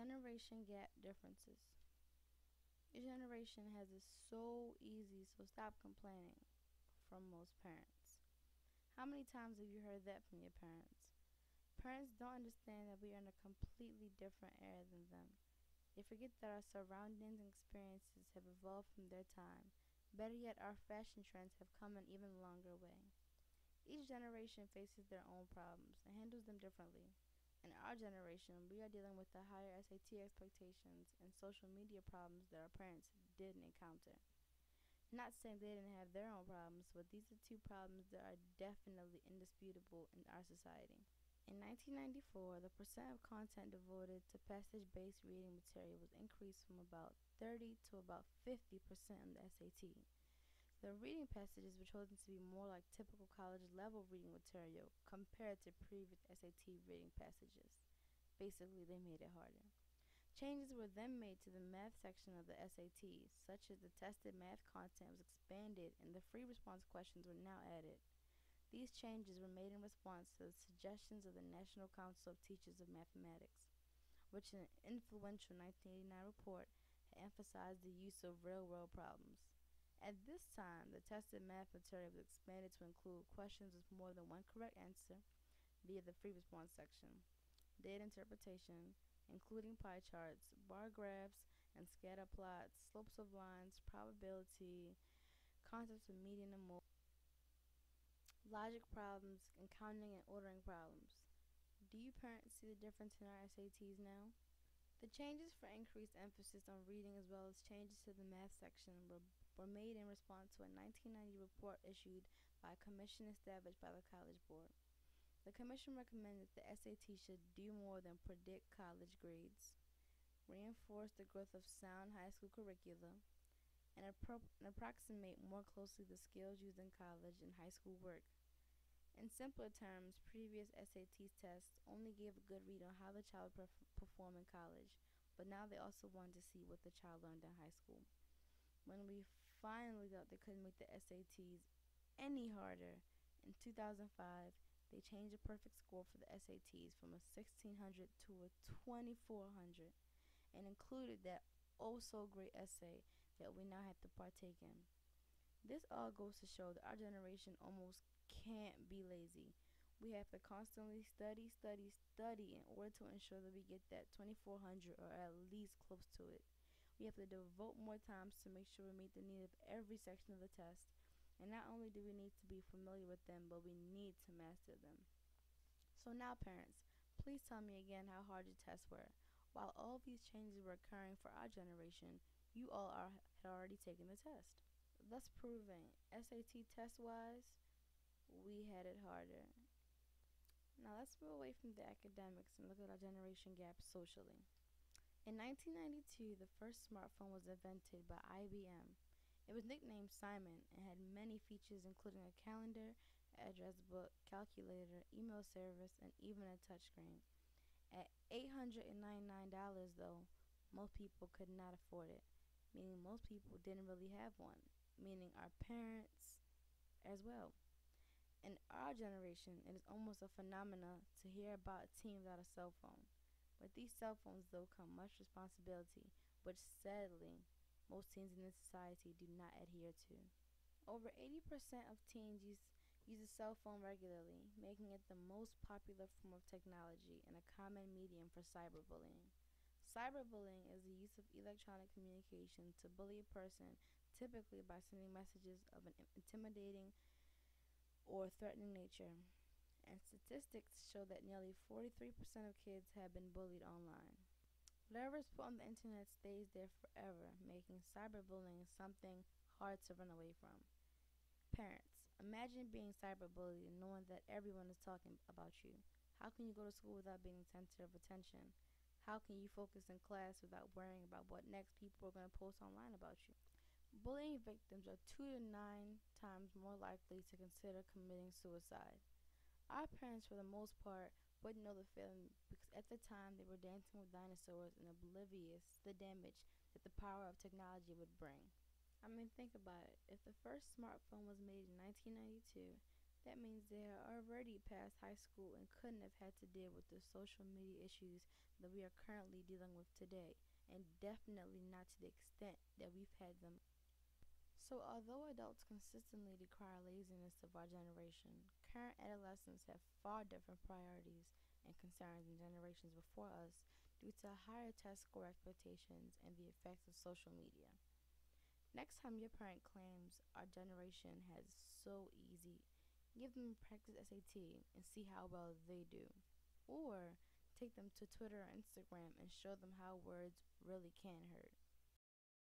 Generation gap differences. Your generation has it so easy, so stop complaining, from most parents. How many times have you heard that from your parents? Parents don't understand that we are in a completely different era than them. They forget that our surroundings and experiences have evolved from their time. Better yet, our fashion trends have come an even longer way. Each generation faces their own problems and handles them differently. In our generation, we are dealing with the higher SAT expectations and social media problems that our parents didn't encounter. Not saying they didn't have their own problems, but these are two problems that are definitely indisputable in our society. In 1994, the percent of content devoted to passage-based reading material was increased from about 30 to about 50% in the SAT. The reading passages were chosen to be more like typical college level reading material compared to previous SAT reading passages. Basically, they made it harder. Changes were then made to the math section of the SAT, such as the tested math content was expanded and the free response questions were now added. These changes were made in response to the suggestions of the National Council of Teachers of Mathematics, which in an influential 1989 report had emphasized the use of real-world problems. At this time, the tested math material was expanded to include questions with more than one correct answer via the free response section, data interpretation, including pie charts, bar graphs, and scatter plots, slopes of lines, probability, concepts of median and mode, logic problems, and counting and ordering problems. Do you parents see the difference in our SATs now? The changes for increased emphasis on reading as well as changes to the math section were made in response to a 1990 report issued by a commission established by the College Board. The commission recommended that the SAT should do more than predict college grades, reinforce the growth of sound high school curricula, and approximate more closely the skills used in college and high school work. In simpler terms, previous SAT tests only gave a good read on how the child would perform in college, but now they also wanted to see what the child learned in high school. When we finally thought they couldn't make the SATs any harder, in 2005, they changed the perfect score for the SATs from a 1600 to a 2400 and included that oh so great essay that we now have to partake in. This all goes to show that our generation almost can't be lazy. We have to constantly study in order to ensure that we get that 2400 or at least close to it. We have to devote more time to make sure we meet the need of every section of the test. And not only do we need to be familiar with them, but we need to master them. So now, parents, please tell me again how hard your tests were. While all of these changes were occurring for our generation, you all had already taken the test, thus proving SAT test-wise, we had it harder. Now let's move away from the academics and look at our generation gap socially. In 1992, the first smartphone was invented by IBM. It was nicknamed Simon and had many features including a calendar, address book, calculator, email service, and even a touchscreen. At $899 though, most people could not afford it, meaning most people didn't really have one, meaning our parents as well. In our generation, it is almost a phenomenon to hear about a teen without a cell phone. With these cell phones, though, come much responsibility, which sadly, most teens in this society do not adhere to. Over 80% of teens use a cell phone regularly, making it the most popular form of technology and a common medium for cyberbullying. Cyberbullying is the use of electronic communication to bully a person, typically by sending messages of an intimidating or threatening nature. And statistics show that nearly 43% of kids have been bullied online. Whatever is put on the internet stays there forever, making cyberbullying something hard to run away from. Parents, imagine being cyberbullied and knowing that everyone is talking about you. How can you go to school without being the center of attention? How can you focus in class without worrying about what next people are going to post online about you? Bullying victims are 2 to 9 times more likely to consider committing suicide. Our parents, for the most part, wouldn't know the feeling because at the time they were dancing with dinosaurs and oblivious to the damage that the power of technology would bring. I mean, think about it. If the first smartphone was made in 1992, that means they are already past high school and couldn't have had to deal with the social media issues that we are currently dealing with today, and definitely not to the extent that we've had them. So, although adults consistently decry laziness of our generation, current adolescents have far different priorities and concerns than generations before us due to higher test score expectations and the effects of social media. Next time your parent claims our generation has so easy, give them practice SAT and see how well they do. Or take them to Twitter or Instagram and show them how words really can hurt.